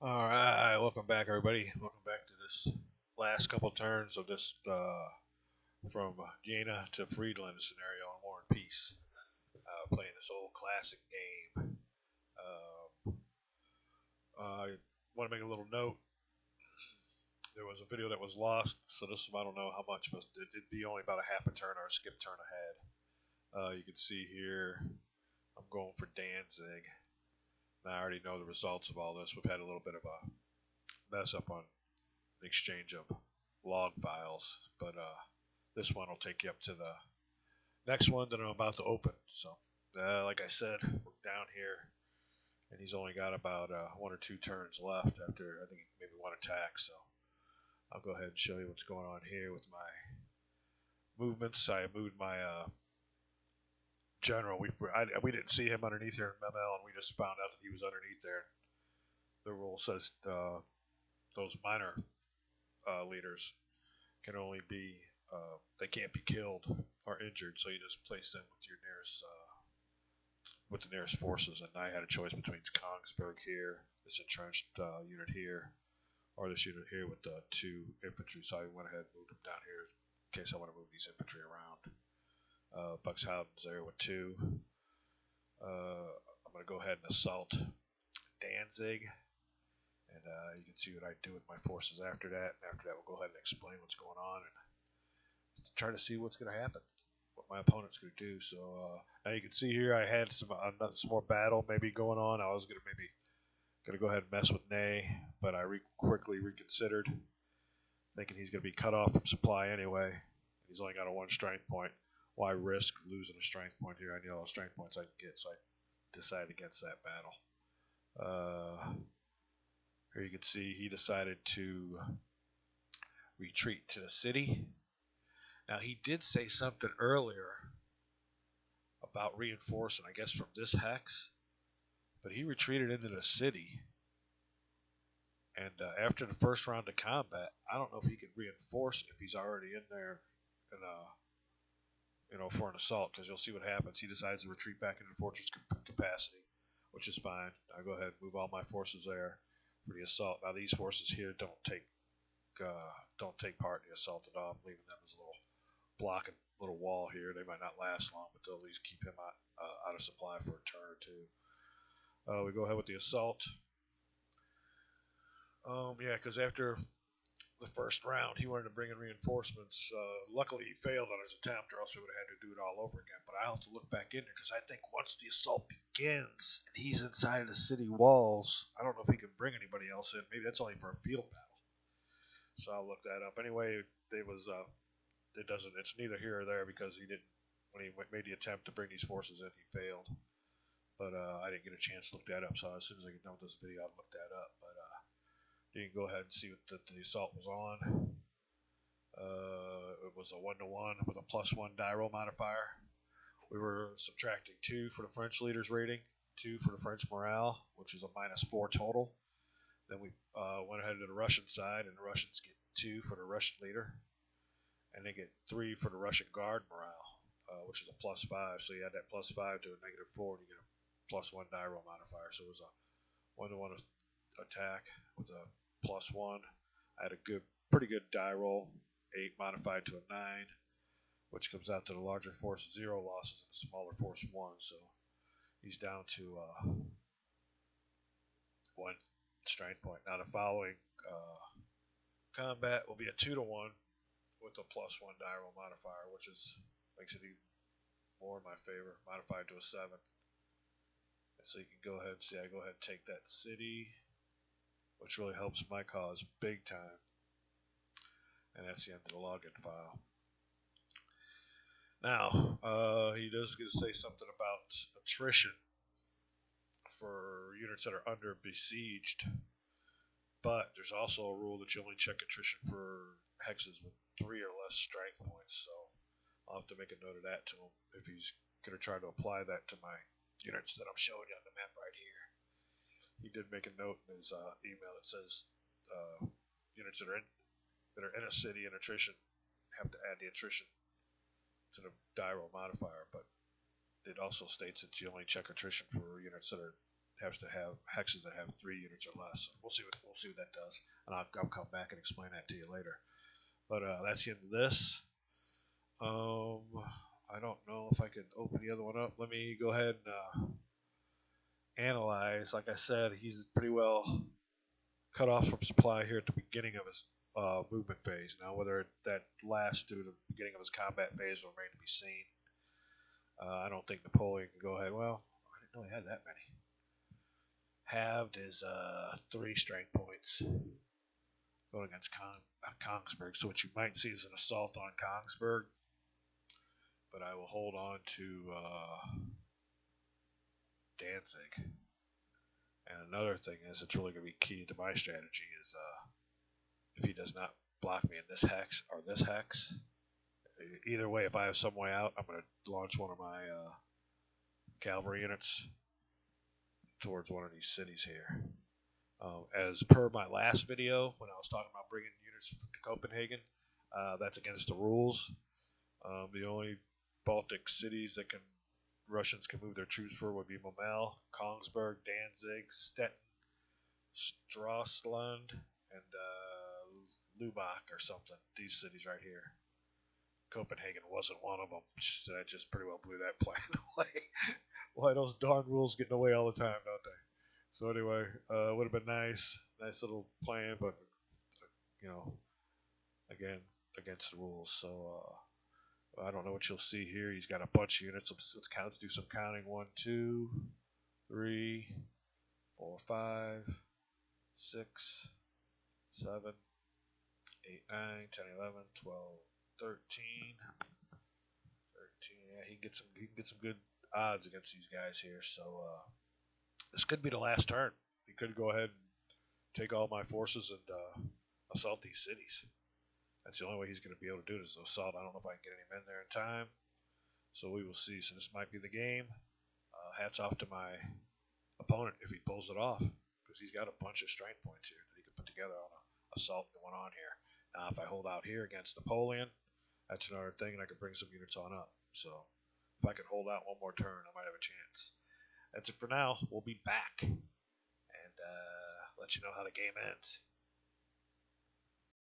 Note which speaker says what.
Speaker 1: All right, welcome back, everybody. Welcome back to this last couple turns of this from Jena to Friedland scenario on War and Peace. Playing this old classic game. I want to make a little note. There was a video that was lost, so this I don't know how much, but it'd be only about a half a turn or a skip turn ahead. You can see here I'm going for Danzig. Now I already know the results of all this. We've had a little bit of a mess up on the exchange of log files, but this one will take you up to the next one that I'm about to open. So, like I said, we're down here, and he's only got about one or two turns left after I think maybe one attack. So I'll go ahead and show you what's going on here with my movements. I moved my general. We didn't see him underneath here in ML, and we just found out that he was underneath there. The rule says those minor leaders can only be they can't be killed or injured, so you just place them with your nearest with the nearest forces. And I had a choice between Kongsberg here, this entrenched unit here, or this unit here with the two infantry. So I went ahead and moved them down here in case I want to move these infantry around. Buxhausen's there with two. I'm going to go ahead and assault Danzig. And you can see what I do with my forces after that. And after that, we'll go ahead and explain what's going on and try to see what's going to happen, what my opponent's going to do. So now you can see here I had some more battle maybe going on. I was going to go ahead and mess with Ney, but I quickly reconsidered, thinking he's going to be cut off from supply anyway. He's only got a one strength point. Why risk losing a strength point here? I know all the strength points I can get, so I decided against that battle. Here you can see he decided to retreat to the city. Now he did say something earlier about reinforcing, I guess from this hex, but he retreated into the city. And after the first round of combat, I don't know if he can reinforce if he's already in there, for an assault. Because you'll see what happens. He decides to retreat back into fortress capacity, which is fine. I go ahead and move all my forces there for the assault. Now these forces here don't take part in the assault at all. I'm leaving them as a little blocking little wall here. They might not last long, but they'll at least keep him out of supply for a turn or two. We go ahead with the assault. Yeah, because after the first round, he wanted to bring in reinforcements. Luckily, he failed on his attempt, or else we would have had to do it all over again. But I'll have to look back in there, because I think once the assault begins and he's inside of the city walls, I don't know if he can bring anybody else in. Maybe that's only for a field battle. So I'll look that up. Anyway, it's neither here or there, because when he made the attempt to bring these forces in, he failed. But I didn't get a chance to look that up, so as soon as I get done with this video, I'll look that up. But you can go ahead and see what the assault was on. It was a 1-to-1 with a +1 die roll modifier. We were subtracting 2 for the French leader's rating, 2 for the French morale, which is a -4 total. Then we went ahead to the Russian side, and the Russians get 2 for the Russian leader, and they get 3 for the Russian guard morale, which is a +5. So you add that +5 to a -4, and you get a +1 die roll modifier. So it was a 1-to-1 attack with a +1. I had a pretty good die roll, 8 modified to a 9, which comes out to the larger force 0 losses and the smaller force 1. So he's down to 1 strength point. Now the following combat will be a 2-to-1 with a +1 die roll modifier, which makes it even more in my favor, modified to a 7. And so you can go ahead and see I go ahead and take that city, which really helps my cause big time. And that's the end of the login file. Now, he does get to say something about attrition for units that are under besieged. But there's also a rule that you only check attrition for hexes with 3 or less strength points. So I'll have to make a note of that to him if he's going to try to apply that to my units that I'm showing you on the map right here. He did make a note in his email that says units that are in a city in attrition have to add the attrition to the die roll modifier, but it also states that you only check attrition for units that are has to have hexes that have 3 units or less. So we'll see what that does, and I'll come back and explain that to you later. But that's the end of this. I don't know if I can open the other one up. Let me go ahead and analyze. Like I said, he's pretty well cut off from supply here at the beginning of his movement phase. Now, whether that lasts through the beginning of his combat phase will remain to be seen. I don't think Napoleon can go ahead. Well, I didn't know he had that many. Halved is 3 strength points going against Kongsberg. So what you might see is an assault on Kongsberg. But I will hold on to Danzig. And another thing is, it's really going to be key to my strategy is if he does not block me in this hex or this hex. Either way, if I have some way out, I'm going to launch one of my cavalry units towards one of these cities here. As per my last video, when I was talking about bringing units to Copenhagen, that's against the rules. The only Baltic cities that Russians can move their troops for would be Memel, Kongsberg, Danzig, Stettin, Stralsund, and Lubach or something. These cities right here. Copenhagen wasn't one of them. So that just pretty well blew that plan away. Why those darn rules get in the way all the time, don't they? So anyway, it would have been nice little plan, but again, against the rules. So I don't know what you'll see here. He's got a bunch of units. Let's do some counting. 1, 2, 3, 4, 5, 6, 7, 8, 9, 10, 11, 12, 13. Yeah, he can get some good odds against these guys here. So this could be the last turn. He could go ahead and take all my forces and assault these cities. That's the only way he's going to be able to do it is assault. I don't know if I can get any men there in time. So we will see. So this might be the game. Hats off to my opponent if he pulls it off, because he's got a bunch of strength points here that he can put together on an assault going on here. Now, if I hold out here against Napoleon, that's another thing, and I can bring some units on up. So if I can hold out one more turn, I might have a chance. That's it for now. We'll be back and let you know how the game ends.